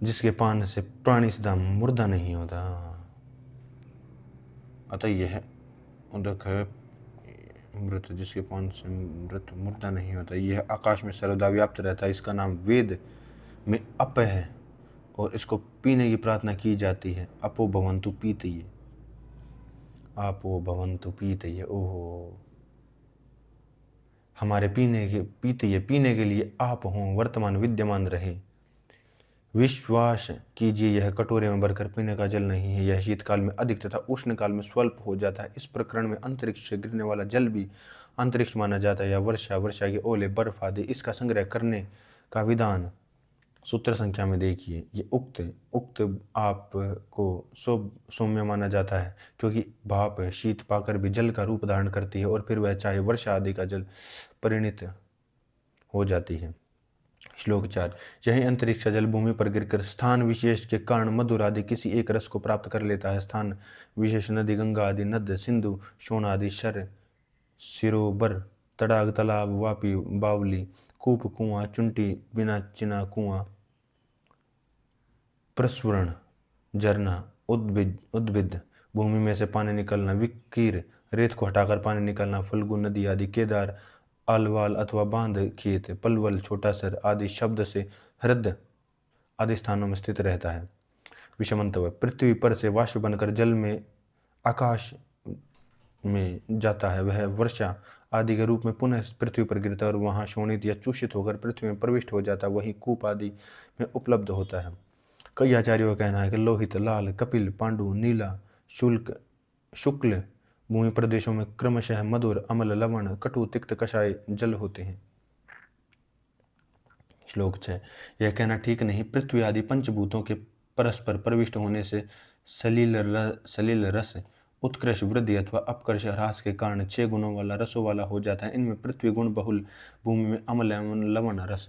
जिसके पान से प्राणी सदा मुर्दा नहीं होता, अतः यह उदक है अमृत जिसके पान से मृत मुर्दा नहीं होता। यह आकाश में सर्वदा व्याप्त रहता है। इसका नाम वेद में अप है और इसको पीने की प्रार्थना की जाती है। अपो भवन्तु पीतये, आपो भवन्तु पीतये। ओहो, हमारे पीने के लिए आप हों, वर्तमान विद्यमान रहे। विश्वास कीजिए यह कटोरे में भरकर पीने का जल नहीं है। यह शीतकाल में अधिक तथा उष्ण काल में स्वल्प हो जाता है। इस प्रकरण में अंतरिक्ष से गिरने वाला जल भी अंतरिक्ष माना जाता है, या वर्षा के ओले बर्फ आदि। इसका संग्रह करने का विधान सूत्र संख्या में देखिए। ये उक्त आप को सौम्य माना जाता है, क्योंकि भाप शीत पाकर भी जल का रूप धारण करती है और फिर वह चाहे वर्षा आदि का जल परिणित हो जाती है। श्लोक 4। यही अंतरिक्ष जल भूमि पर गिरकर स्थान विशेष के कारण मधुर आदि किसी एक रस को प्राप्त कर लेता है। स्थान विशेष नदी गंगा आदि, नद सिंधु शोण आदि, शर सिरोबर तड़ाग तालाब वापी बावली कूप, कुआं, चुंटी, बिना चिना कुआं, प्रस्वरण, झरना, उद्भिद उद्भिद, भूमि में से पानी निकलना, विकीर, रेत को हटाकर पानी निकलना, फल्गु, नदी आदि, केदार, आलवाल अथवा बांध, खेत, पलवल, छोटा सर आदि शब्द से हृद आदि स्थानों में स्थित रहता है। विषमंतव्य, पृथ्वी पर से वाष्प बनकर जल में आकाश में जाता है, वह वर्षा आदि के रूप में पुनः पृथ्वी पर गिरता है और वहां शोणित या चूषित होकर पृथ्वी में प्रविष्ट हो जाता है, वही कूप आदि में उपलब्ध होता है। कई आचार्यों का कहना है कि लोहित, लाल, कपिल, पांडु, नीला, शुक्ल भूमि प्रदेशों में क्रमशः मधुर, अम्ल, लवण, कटु, तिक्त, कषाय जल होते हैं। श्लोक 6, यह कहना ठीक नहीं। पृथ्वी आदि पंचभूतों के परस्पर प्रविष्ट होने से सलिल रस उत्कृष्ट वृद्धि अथवा अपकर्ष ह्रास के कारण 6 गुणों वाला रसों वाला हो जाता है। इनमें पृथ्वी गुण बहुल, भूमि में अम्ल एवं लवण रस,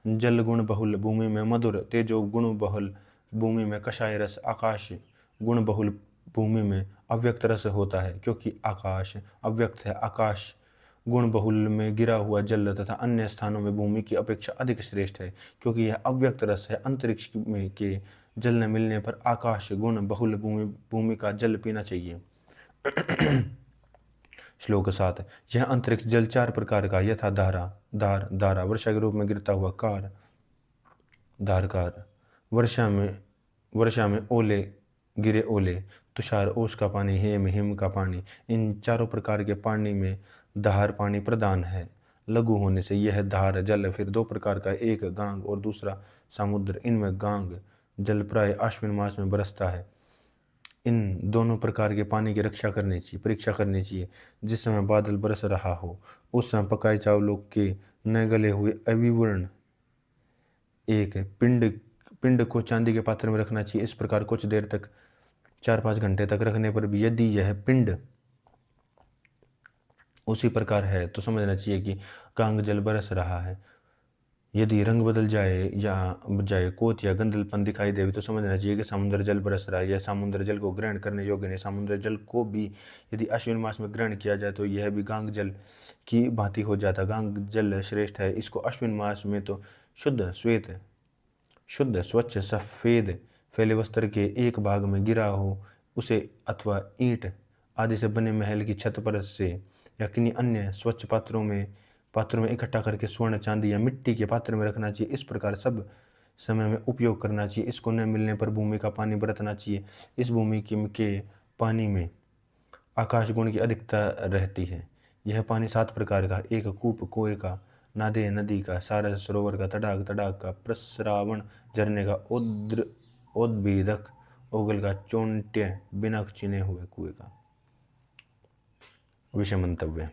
जल गुण बहुल, भूमि में मधुर, तेजो गुण बहुल, भूमि में कषाय रस, आकाश गुण बहुल, भूमि में अव्यक्त रस होता है, क्योंकि आकाश अव्यक्त है। आकाश गुण बहुल में गिरा हुआ जल तथा अन्य स्थानों में भूमि की अपेक्षा अधिक श्रेष्ठ है, क्योंकि यह अव्यक्त रस है। अंतरिक्ष में के जल न मिलने पर आकाश गुण बहुल भूमि का जल पीना चाहिए। श्लोक 7, यह अंतरिक्ष जल 4 प्रकार का यथा धारा वर्षा के रूप में गिरता हुआ, धारकार वर्षा में ओले गिरे ओले, तुषार ओस का पानी, हिम का पानी। इन चारों प्रकार के पानी में धार पानी प्रधान है। लघु होने से यह धार जल फिर 2 प्रकार का, एक गांग और दूसरा समुद्र। इनमें गांग जल प्राय आश्विन मास में बरसता है। इन दोनों प्रकार के पानी की परीक्षा करनी चाहिए। जिस समय बादल बरस रहा हो उस समय पकाए चावलों के न गले हुए अविवर्ण एक पिंड को चांदी के पात्र में रखना चाहिए। इस प्रकार कुछ देर तक 4-5 घंटे तक रखने पर भी यदि यह पिंड उसी प्रकार है तो समझना चाहिए कि गांग जल बरस रहा है। यदि रंग बदल जाए कोत या गंधलपन दिखाई दे तो समझना चाहिए कि समुद्र जल बरस रहा है। यह समुद्र जल को ग्रहण करने योग्य नहीं। समुद्र जल को भी यदि अश्विन मास में ग्रहण किया जाए तो यह भी गांग जल की भांति हो जाता। गांग जल श्रेष्ठ है। इसको अश्विन मास में तो शुद्ध स्वच्छ सफेद फैले वस्त्र के एक भाग में गिरा हो उसे अथवा ईंट आदि से बने महल की छत पर से या किन्हीं अन्य स्वच्छ पात्रों में इकट्ठा करके स्वर्ण, चांदी या मिट्टी के पात्र में रखना चाहिए। इस प्रकार सब समय में उपयोग करना चाहिए। इसको न मिलने पर भूमि का पानी बरतना चाहिए। इस भूमि के पानी में आकाश गुण की अधिकता रहती है। यह पानी 7 प्रकार का, एक कूप कुएं का, नादे नदी का, सारस सरोवर का, तड़ाक का, प्रस्रावण झरने का, उद्भिदक ओगल का, चोंट्य बिना चिने हुए कुएं का। विषय मंतव्य,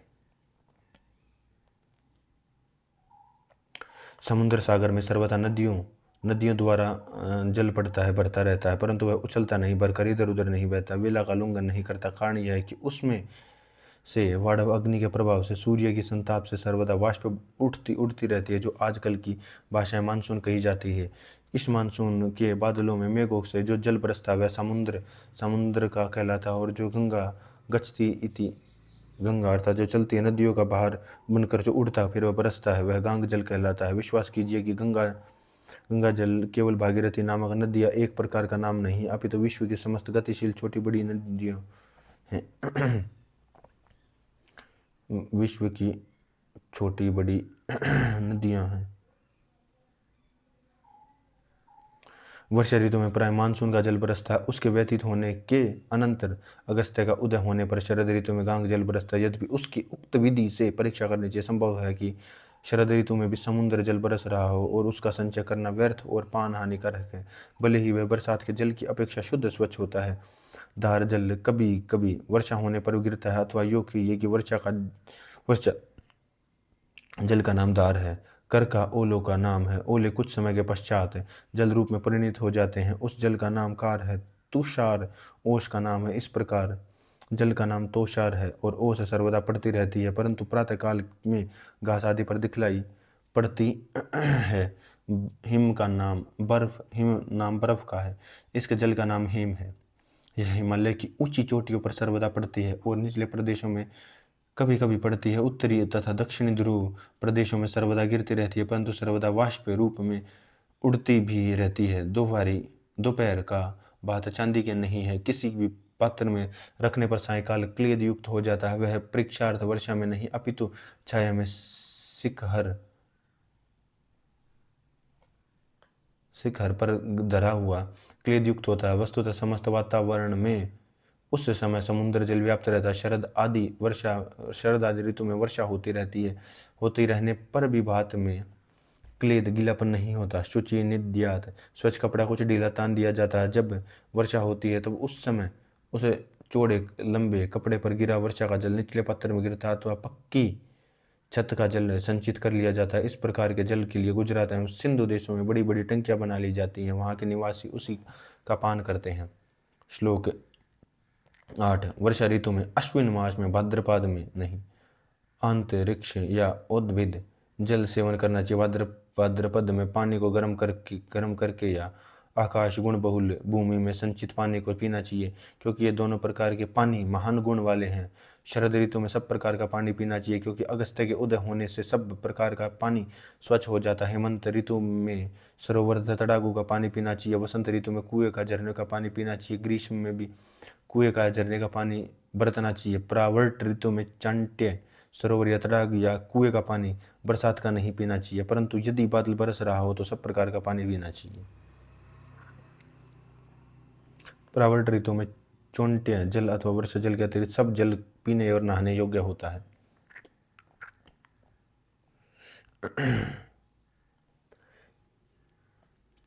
समुद्र सागर में सर्वथा नदियों द्वारा जल पड़ता है, बढ़ता रहता है, परंतु वह उछलता नहीं, भरकर इधर उधर नहीं बहता, वेला का उल्लंघन नहीं करता। कारण यह है कि उसमें से वाड़व अग्नि के प्रभाव से, सूर्य की संताप से सर्वदा वाष्प उड़ती रहती है, जो आजकल की भाषा में मानसून कही जाती है। इस मानसून के बादलों में मेघों से जो जल बरसता है वह समुद्र का कहलाता है। और जो गंगा अर्थात जो चलती है नदियों का बाहर बनकर जो उड़ता फिर वह बरसता है वह गांग जल कहलाता है। विश्वास कीजिए कि गंगा जल केवल भागीरथी नामक नदी या एक प्रकार का नाम नहीं, अपितु विश्व की समस्त गतिशील छोटी बड़ी नदियों हैं। विश्व की छोटी बड़ी नदियां हैं। वर्षा ऋतु में प्राय मानसून का जल बरसता है। उसके व्यतीत होने के अनंतर अगस्त्य का उदय होने पर शरद ऋतु में गांग जल बरसता है। यद्यपि उसकी उक्त विधि से परीक्षा करनी चाहिए। संभव है कि शरद ऋतु में भी समुद्र जल बरस रहा हो और उसका संचय करना व्यर्थ और पान हानिकारक है, भले ही वह बरसात के जल की अपेक्षा शुद्ध स्वच्छ होता है। धार जल कभी कभी वर्षा होने पर गिरता है, अथवा यो कि वर्षा जल का नाम धार है, कर का ओलों का नाम है। ओले कुछ समय के पश्चात जल रूप में परिणित हो जाते हैं, उस जल का नाम कार है। तुषार ओस का नाम है। इस प्रकार जल का नाम तोषार है और ओस सर्वदा पड़ती रहती है, परंतु प्रातः काल में घास आदि पर दिखलाई पड़ती है। हिम नाम बर्फ का है, इसके जल का नाम हेम है। यह हिमालय की ऊंची चोटियों पर सर्वदा पड़ती है और निचले प्रदेशों में कभी कभी पड़ती है। उत्तरी तथा दक्षिणी ध्रुव प्रदेशों में सर्वदा गिरती रहती है, परंतु सर्वदा वाष्प रूप में उड़ती भी रहती है। दोपहर का बात चांदी के नहीं है। किसी भी पात्र में रखने पर सायकाल क्लेद युक्त हो जाता है। वह परीक्षार्थ वर्षा में नहीं अपितु छाया में शिखर पर धरा हुआ क्लेद युक्त होता है। वस्तुतः समस्त वातावरण में उस समय समुद्र जल व्याप्त रहता है। शरद आदि ऋतु में वर्षा होती रहती है। होती रहने पर भी भात में क्लेद गीलापन नहीं होता। शुचि निद्यात स्वच्छ कपड़ा कुछ ढीला तान दिया जाता है। जब वर्षा होती है तब उस समय उसे चौड़े लंबे कपड़े पर गिरा वर्षा का जल निचले पत्थर में गिरता है अथवा पक्की छत का जल संचित कर लिया जाता है। इस प्रकार के जल के लिए गुजरात एवं सिंधु देशों में बड़ी बड़ी टंकियां बना ली जाती हैं। वहां के निवासी उसी का पान करते हैं। श्लोक 8। वर्षा ऋतु में अश्विन मास में भाद्रपद में नहीं अंतरिक्ष या उद्भिद जल सेवन करना चाहिए। भाद्रपद में पानी को गर्म करके या आकाश गुण बहुल भूमि में संचित पानी को पीना चाहिए, क्योंकि ये दोनों प्रकार के पानी महान गुण वाले हैं। शरद ऋतु में सब प्रकार का पानी पीना चाहिए, क्योंकि अगस्त्य के उदय होने से सब प्रकार का पानी स्वच्छ हो जाता है। हेमंत ऋतु में सरोवर तथा तड़ागों का पानी पीना चाहिए। वसंत ऋतु में कुएं का झरने का पानी पीना चाहिए। ग्रीष्म में भी कुएं का झरने का पानी बरतना चाहिए। प्रावर्त ऋतु में चांट्य सरोवर या तड़ाग या कुएं का पानी बरसात का नहीं पीना चाहिए, परंतु यदि बादल बरस रहा हो तो सब प्रकार का पानी पीना चाहिए। प्रावर्त ऋतु में चौंट्य जल अथवा वर्षा जल के अतिरिक्त सब जल पीने और नहाने योग्य होता है।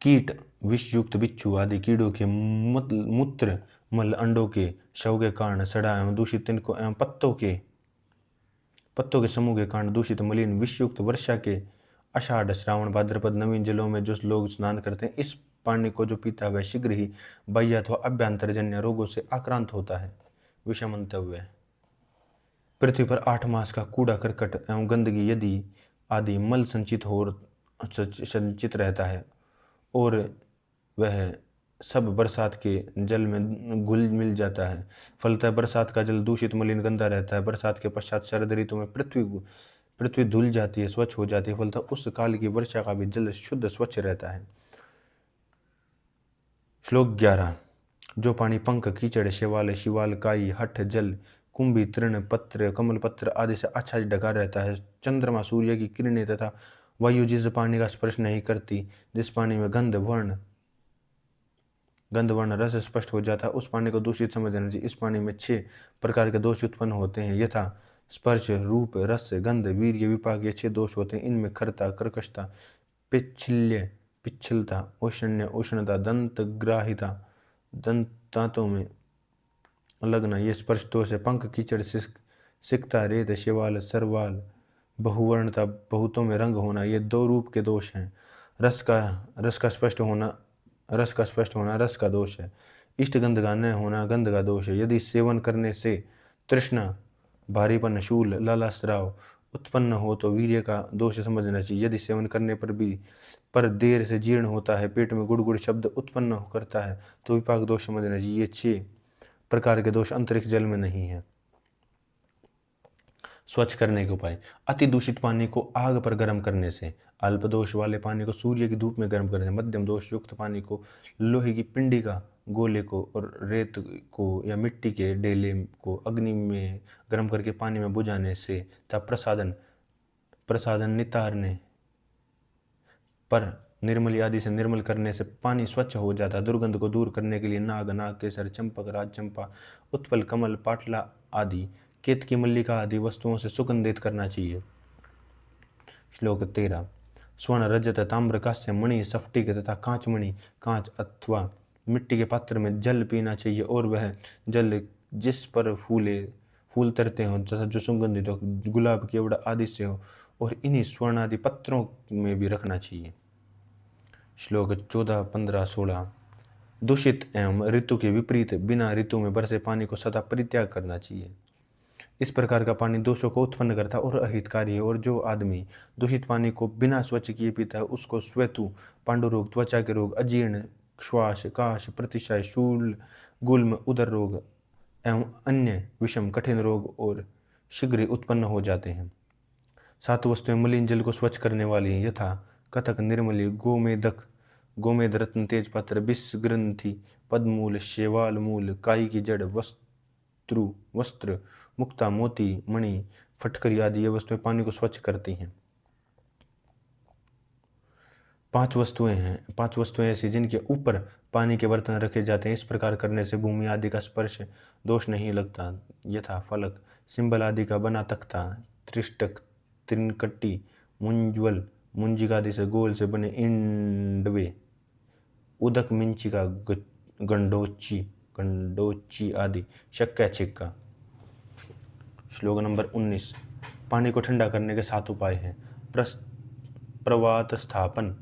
कीट विषयुक्त बिच्छू आदि कीड़ों के मूत्र मल अंडों के शव के कारण सड़ा एवं दूषित तिनकों एवं पत्तों के समूह के कारण दूषित मलिन विषयुक्त वर्षा के आषाढ़ श्रावण भाद्रपद नवीन जलों में जो लोग स्नान करते हैं, इस पानी को जो पीता है वह शीघ्र ही बाह्य अथवा अभ्यंतरजन्य रोगों से आक्रांत होता है। विषमंतव्य। पृथ्वी पर 8 मास का कूड़ा करकट एवं गंदगी यदि आदि मल संचित रहता है और वह सब बरसात के जल में घुल मिल जाता है, फलतः बरसात का जल दूषित मलिन गंदा रहता है। बरसात के पश्चात शरद ऋतु में पृथ्वी धुल जाती है, स्वच्छ हो जाती है, फलतः उस काल की वर्षा का भी जल शुद्ध स्वच्छ रहता है। श्लोक 11। जो पानी पंख कीचड़ शिवाल शिवाल काई हठ जल कुंभी तृण पत्र कमल पत्र आदि से अच्छा ढका रहता है, चंद्रमा सूर्य की किरणें तथा वायु जिस पानी का स्पर्श नहीं करती, जिस पानी में गंध वर्ण रस स्पष्ट हो जाता है, उस पानी को दूषित समझ लेना चाहिए। इस पानी में 6 प्रकार के दोष उत्पन्न होते हैं, यथा स्पर्श रूप रस गंध वीर्य विपाक। ये 6 दोष होते हैं। इनमें खरता कर्कशता पिच्छलता उष्णता दंतग्राहिता दांतों में लगना ये स्पर्श दोष है। पंख कीचड़ सिकता रेत शिवाल सरवाल बहुवर्णता बहुतों में रंग होना ये 2 रूप के दोष हैं। रस का स्पष्ट होना रस का दोष है। इष्ट गंध का न होना गंध का दोष है। यदि सेवन करने से तृष्णा भारीपन शूल लाला स्राव उत्पन्न हो तो वीर्य का दोष समझना चाहिए। यदि सेवन करने पर देर से जीर्ण होता है, पेट में गुड़गुड़ शब्द उत्पन्न करता है तो विपाक दोष समझना चाहिए। ये 6 प्रकार के दोष अंतरिक्ष जल में नहीं है। स्वच्छ करने के उपाय। अति दूषित पानी को आग पर गर्म करने से, अल्प दोष वाले पानी को सूर्य की धूप में गर्म करने से, मध्यम दोष युक्त पानी को लोहे की पिंडी का गोले को और रेत को या मिट्टी के डेले को अग्नि में गर्म करके पानी में बुझाने से तथा प्रसादन नितारने पर निर्मली आदि से निर्मल करने से पानी स्वच्छ हो जाता है। दुर्गंध को दूर करने के लिए नाग केसर चंपक राज चंपा उत्पल कमल पाटला आदि केतकी मल्लिका आदि वस्तुओं से सुगंधित करना चाहिए। श्लोक 13। स्वर्ण रजत ताम्र कांस्य मणि स्फटिक तथा कांच अथवा मिट्टी के पात्र में जल पीना चाहिए और वह जल जिस पर फूल तरते हो तथा जो सुगंधित हो, गुलाब केवड़ा आदि से हो और इन्हीं स्वर्ण आदि पत्रों में भी रखना चाहिए। श्लोक 14, 15, 16। दूषित एवं ऋतु के विपरीत बिना ऋतु में बरसे पानी को सदा परित्याग करना चाहिए। इस प्रकार का पानी दोषों को उत्पन्न करता और अहितकारी है, और जो आदमी दूषित पानी को बिना स्वच्छ किए पीता है उसको स्वेतु पांडु रोग त्वचा के रोग अजीर्ण श्वास काश प्रतिशय शूल गुल्म उदर रोग एवं अन्य विषम कठिन रोग और शीघ्र ही उत्पन्न हो जाते हैं। 7 वस्तुएं मलिन जल को स्वच्छ करने वाली हैं, यथा कथक, निर्मली, गोमेदक, गोमेद रत्न, तेजपत्र, विष ग्रंथि, पद्मूल, शैवाल मूल, काई की जड़, वस्त्र, मुक्ता, मोती, मणि, फटकरी आदि ये वस्तुएं पानी को स्वच्छ करती हैं। 5 वस्तुएं ऐसी जिनके ऊपर पानी के बर्तन रखे जाते हैं। इस प्रकार करने से भूमि आदि का स्पर्श दोष नहीं लगता, यथा फलक, सिंबल आदि का बना तख्ता, त्रिष्टक, त्रिनकट्टी, मुंजवल, मुंजिका आदि से गोल से बने इंडवे, उदक, मिंचिका, गंडोची आदि, शक्का, छिक्का। श्लोक नंबर 19। पानी को ठंडा करने के 7 उपाय हैं। प्रवात स्थापन,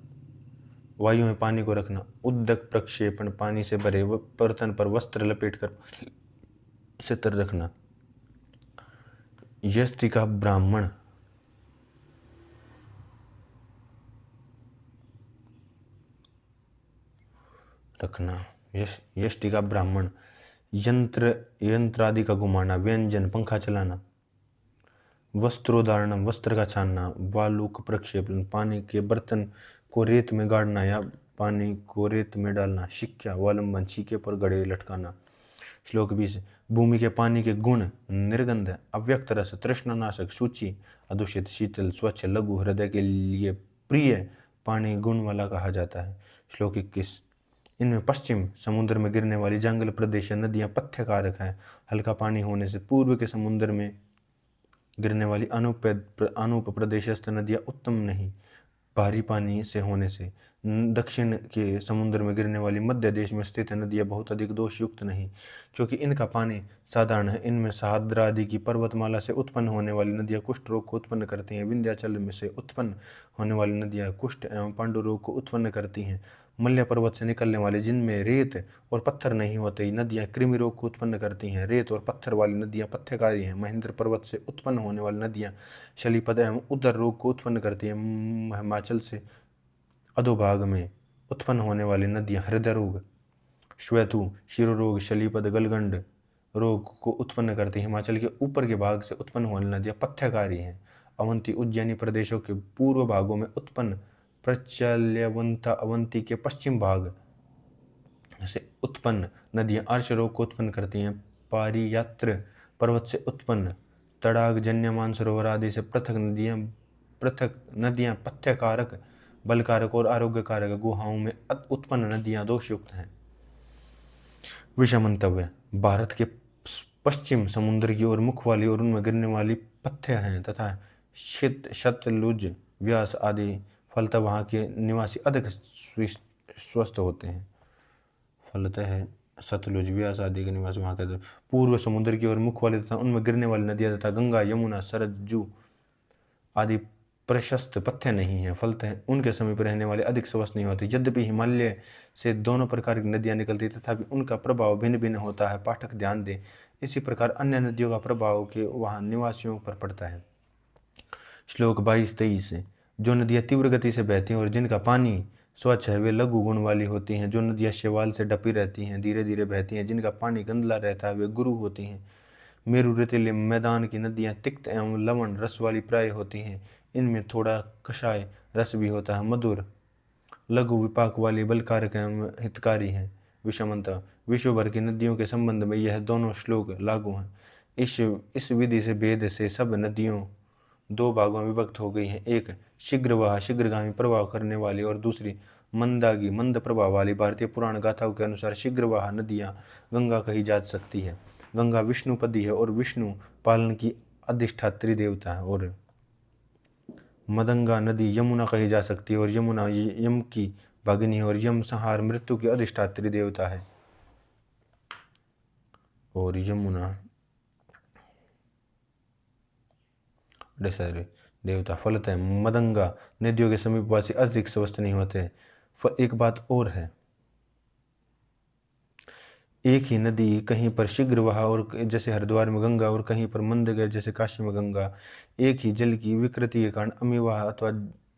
वायु में पानी को रखना। उद्दक प्रक्षेपण, पानी से भरे बर्तन पर वस्त्र लपेटकर से तर रखना। यष्टिका ब्राह्मण, रखना। यष्टिका ब्राह्मण, यंत्र आदि का घुमाना, व्यंजन, पंखा चलाना। वस्त्रोदाहरणम, वस्त्र का छानना। वालुक प्रक्षेपण, पानी के बर्तन को रेत में गाड़ना या पानी को रेत में डालना। शिक्या, वालंबन, छीके पर गड़े लटकाना। श्लोक 20। भूमि के पानी के गुण, निर्गंध, अव्यक्त रस, तृष्णानाशक, सूची, अदूषित, शीतल, स्वच्छ, लघु, हृदय के लिए प्रिय पानी गुण वाला कहा जाता है। श्लोक 21। इनमें पश्चिम समुद्र में गिरने वाली जंगल प्रदेश नदियां पथ्यकारक हैं। हल्का पानी होने से पूर्व के समुद्र में गिरने वाली अनूप प्रदेशस्थ नदियां उत्तम नहीं। भारी पानी से होने से दक्षिण के समुद्र में गिरने वाली मध्य देश में स्थित नदियां बहुत अधिक दोषयुक्त नहीं, क्योंकि इनका पानी साधारण है। इनमें सहाद्रा आदि की पर्वतमाला से उत्पन्न होने वाली नदियां कुष्ठ रोग को उत्पन्न करती हैं। विंध्याचल में से उत्पन्न होने वाली नदियां कुष्ठ एवं पांडु रोग को उत्पन्न करती हैं। मल्य पर्वत से निकलने वाले, जिनमें रेत और पत्थर नहीं होते, नदियां कृमि रोग को उत्पन्न करती हैं। रेत और पत्थर वाली नदियां पथ्यकारी हैं। महेंद्र पर्वत से उत्पन्न होने वाली नदियां शलीपद एवं उदर रोग को उत्पन्न करती हैं। हिमाचल से अधोभाग में उत्पन्न होने वाली नदियां हृदय रोग, श्वेतु, शिरोरोग, शलीपद, गलगंड रोग को उत्पन्न करती हैं। हिमाचल के ऊपर के भाग से उत्पन्न होने नदियां पथ्यकारी हैं। अवंती, उज्जैनी प्रदेशों के पूर्व भागों में उत्पन्न प्रचल्यवंता, अवंती के पश्चिम भाग से उत्पन्न नदियां अर्श रोग को उत्पन्न करती हैं। पारियात्र पर्वत से उत्पन्न तड़ाग, जन्य, मानसरोवर आदि से पृथक नदियां पथ्यकारक, बलकारक और आरोग्यकारक। गुहाओं में उत्पन्न नदियां दोषयुक्त हैं। विषमंतव्य, भारत के पश्चिम समुद्र की ओर मुख वाली और उनमें गिरने वाली पथ्य हैं तथा शतलुज, व्यास आदि फलतः वहाँ के निवासी अधिक स्वस्थ होते हैं। फलतः सतलुज, व्यास आदि के निवासी वहाँ के पूर्व समुद्र की ओर मुख वाले तथा उनमें गिरने वाली नदियाँ तथा गंगा, यमुना, सरजू आदि प्रशस्त पथ्य नहीं है। फलतः उनके समीप रहने वाले अधिक स्वस्थ नहीं होते। यद्यपि हिमालय से दोनों प्रकार की नदियाँ निकलती तथापि उनका प्रभाव भिन्न भिन्न होता है। पाठक ध्यान दें। इसी प्रकार अन्य नदियों का प्रभाव के वहाँ निवासियों पर पड़ता है। श्लोक 22-23। जो नदियाँ तीव्र गति से बहती हैं और जिनका पानी स्वच्छ है, वे लघु गुण वाली होती हैं। जो नदियाँ शैवाल से ढपी रहती हैं, धीरे धीरे बहती हैं, जिनका पानी गंदला रहता है, वे गुरु होती हैं। मेरु रेतीले मैदान की नदियाँ तिक्त एवं लवण रस वाली प्राय होती हैं। इनमें थोड़ा कषाय रस भी होता है। मधुर, लघु विपाक वाली, बलकारक एवं हितकारी हैं। विषमता, विश्व भर की नदियों के संबंध में यह दोनों श्लोक लागू हैं। इस विधि से भेद से सब नदियों 2 भागों में विभक्त हो गई हैं। एक शीघ्रवाह, शीघ्रगामी प्रभाव करने वाली, और दूसरी मंदागी, मंद प्रभाव वाली। भारतीय पुराण गाथाओं के अनुसार शीघ्रवाह नदियाँ गंगा कही जा सकती है। गंगा विष्णुपदी है और विष्णु पालन की अधिष्ठात्री देवता है। और मदंगा नदी यमुना कही जा सकती है और यमुना यम की भगिनी है और यम संहार, मृत्यु की अधिष्ठात्री देवता है। और यमुना देवता। फलतः मदंगा नदियों के समीपवासी अधिक स्वस्थ नहीं होते। एक बात और है, एक ही नदी कहीं पर शीघ्र वहा और जैसे हरिद्वार में गंगा, और कहीं पर मंदगय जैसे काशी में गंगा। एक ही जल की विकृति के कारण अमीवाह अथवा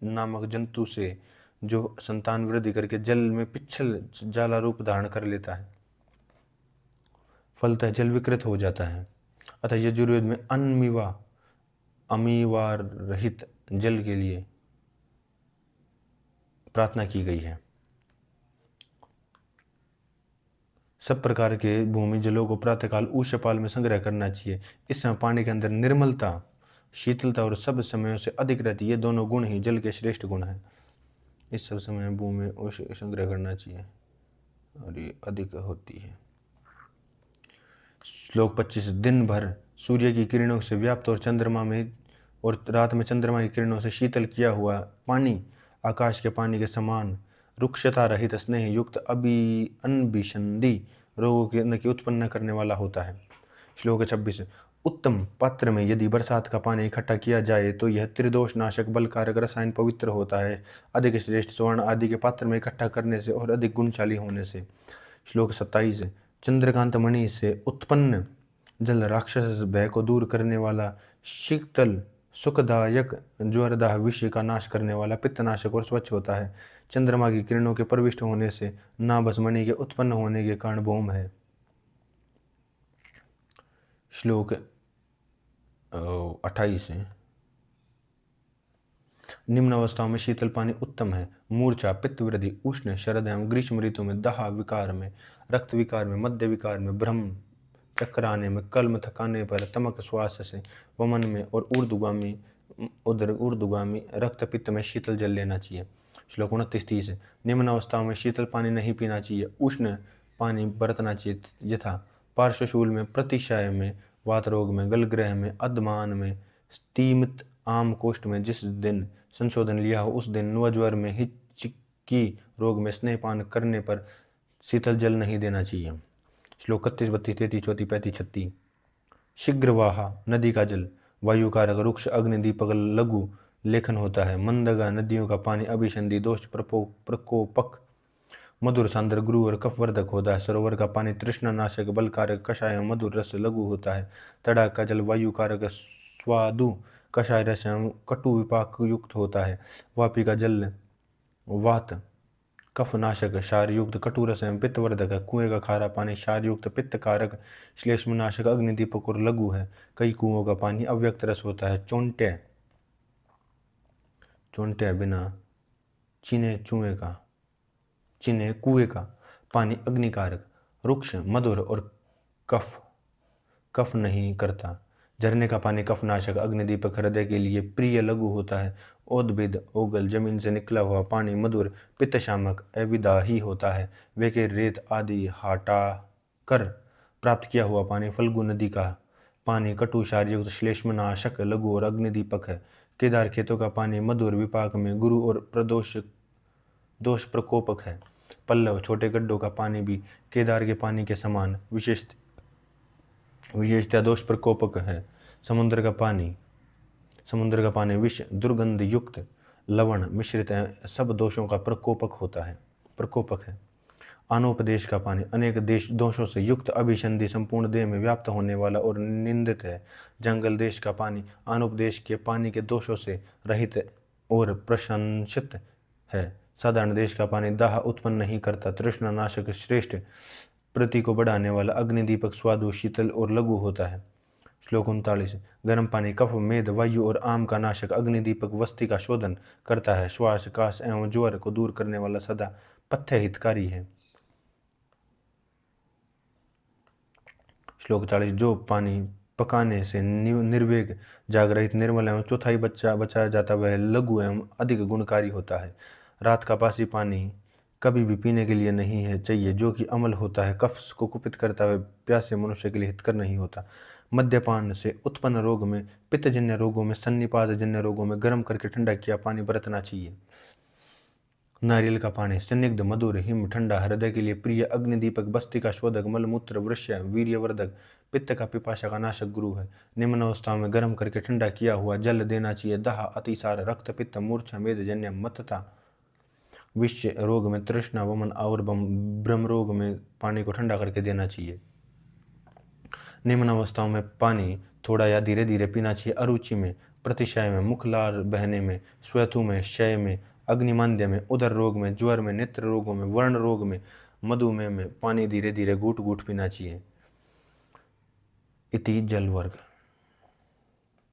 नामक जंतु से जो संतान वृद्धि करके जल में पिच्छल जाला रूप धारण कर लेता है, फलतः जल विकृत हो जाता है। अतः यजुर्वेद में अनमिवा अमीवार रहित जल के लिए प्रार्थना की गई है। सब प्रकार के भूमि जलों को प्रातःकाल ऊष्यपाल में संग्रह करना चाहिए। इस समय पानी के अंदर निर्मलता, शीतलता और सब समयों से अधिक रहती है। ये दोनों गुण ही जल के श्रेष्ठ गुण हैं। इस सब समय भूमि में संग्रह करना चाहिए और ये अधिक होती है। श्लोक 25। दिन भर सूर्य की किरणों से व्याप्त और रात में चंद्रमा की किरणों से शीतल किया हुआ पानी आकाश के पानी के समान रुक्षता रहित स्नेह युक्त अनभिसंधि रोगों की उत्पन्न करने वाला होता है। श्लोक 26। उत्तम पात्र में यदि बरसात का पानी इकट्ठा किया जाए तो यह त्रिदोष नाशक बलकारक रसायन पवित्र होता है, अधिक श्रेष्ठ स्वर्ण आदि के पात्र में इकट्ठा करने से और अधिक गुणशाली होने से। श्लोक 27। चंद्रकांत मणि से उत्पन्न जल राक्षस भय को दूर करने वाला, शीतल सुखदायक, ज्वरदाह विषय का नाश करने वाला, पित्तनाशक और स्वच्छ होता है। चंद्रमा की किरणों के प्रविष्ट होने से नाभस मणि के उत्पन्न होने के कारण भौम है। श्लोक 28। निम्न अवस्थाओं में शीतल पानी उत्तम है। मूर्छा, पित्त वृद्धि, उष्ण, शरद एवं ग्रीष्म ऋतु में दाह विकार में, रक्त विकार में, मध्य विकार में, भ्रम चक्राने में, कल्म थकाने पर, तमक श्वास से, वमन में और ऊर्ध्वगामी रक्त पित्त में शीतल जल लेना चाहिए। श्लोक 29-30। निम्न अवस्थाओं में शीतल पानी नहीं पीना चाहिए। उष्ण पानी बरतना चाहिए, यथा पार्श्वशूल में, प्रतिशय में, वात रोग में, गलग्रह में, अधमान में, स्तीमित आम कोष्ठ में। जिस दिन संशोधन लिया हो उस दिन नवज्वर में, हिचकी रोग में स्नेहपान करने पर शीतल जल नहीं देना चाहिए। श्लोक 31, 32, 33, 34, 35, 36। शीघ्रवाहा नदी का जल वायु कारक, रुक्ष, अग्नि, दीपक, लघु लेखन होता है। मंदगा नदियों का पानी अभिसंधि, दोष प्रकोपक, मधुर, सांद्र, गुरु और कफवर्धक होता है। सरोवर का पानी तृष्णा नाशक, बल कारक, कषाय, मधुर रस लघु होता है। तड़ाक का जल वायु कारक, स्वादु, कषाय रस एवं कटु विपाक युक्त होता है। वापी का जल वात, कफनाशक, क्षारयुक्त, कटुरस एवं पित्तवर्धक है। कुएं का खारा पानी क्षारयुक्त, पित्त कारक, श्लेष्मनाशक, अग्निदीपक और लघु है। कई कुओं का पानी अव्यक्त रस होता है। चोंटे बिना चीने कुएं का पानी अग्निकारक, रुक्ष, मधुर और कफ नहीं करता। झरने का पानी कफनाशक, अग्निदीपक, हृदय के लिए प्रिय, लघु होता है। ओदबिद, ओगल, जमीन से निकला हुआ पानी मधुर, पित्तशामक, अविदाही होता है। वे के रेत आदि हटा कर प्राप्त किया हुआ पानी फल्गु नदी का पानी कटु क्षारयुक्त, श्लेष्मनाशक, लघु और अग्निदीपक है। केदार खेतों का पानी मधुर, विपाक में गुरु और दोष प्रकोपक है। पल्लव, छोटे गड्ढों का पानी भी केदार के पानी के समान विशेषता दोष प्रकोपक है। समुद्र का पानी विष, दुर्गंध युक्त, लवण मिश्रित सब दोषों का प्रकोपक है। अनोपदेश का पानी अनेक दोषों से युक्त, अभिसंधि, संपूर्ण देह में व्याप्त होने वाला और निंदित है। जंगल देश का पानी अनोपदेश के पानी के दोषों से रहित और प्रशंसित है। साधारण देश का पानी दाह उत्पन्न नहीं करता। तृष्णा नाशक, श्रेष्ठ, प्रति को बढ़ाने वाला, अग्निदीपक, स्वादु, शीतल और लघु होता है। श्लोक 39। गर्म पानी कफ, मेद, वायु और आम का नाशक, अग्निदीपक, वस्ति का शोधन करता है। श्वास, काश एवं ज्वर को दूर करने वाला, सदा पथ्य हितकारी है। श्लोक 40। जो पानी पकाने से निर्वेग, जागरहित, निर्मल एवं चौथाई बचाया जाता वह लघु एवं अधिक गुणकारी होता है। रात का बासी पानी कभी भी पीने के लिए नहीं है चाहिए, जो कि अमल होता है, कफ को कुपित करता है, प्यासे मनुष्य के लिए हितकर नहीं होता। मद्यपान से उत्पन्न रोग में, पित्तजन्य रोगों में, सन्निपात जन्य रोगों में गर्म करके ठंडा किया पानी बरतना चाहिए। नारियल का पानी स्निग्ध, मधुर, हिम, ठंडा, हृदय के लिए प्रिय, अग्निदीपक, बस्ती का शोधक, मलमूत्र, वृष्य, वीर्यवर्धक, पित्त का, पिपाशा का नाशक गुरु है। निम्न अवस्थाओं में गर्म करके ठंडा किया हुआ जल देना चाहिए। दाह, अतिसार, रक्त पित्त, मूर्छा, मेदजन्य, मतता, विष रोग में, तृष्णा, वमन और ब्रह्म रोग में पानी को ठंडा करके देना चाहिए। निम्न अवस्थाओं में पानी थोड़ा या धीरे धीरे पीना चाहिए। अरुचि में, प्रतिशय में, मुख लार बहने में, स्वथु में, क्षय में, अग्निमांद्य में, उदर रोग में, ज्वर में, नेत्र रोगों में, वर्ण रोग में, मधुमेह में पानी धीरे धीरे घूट घूट पीना चाहिए। इति जल वर्ग।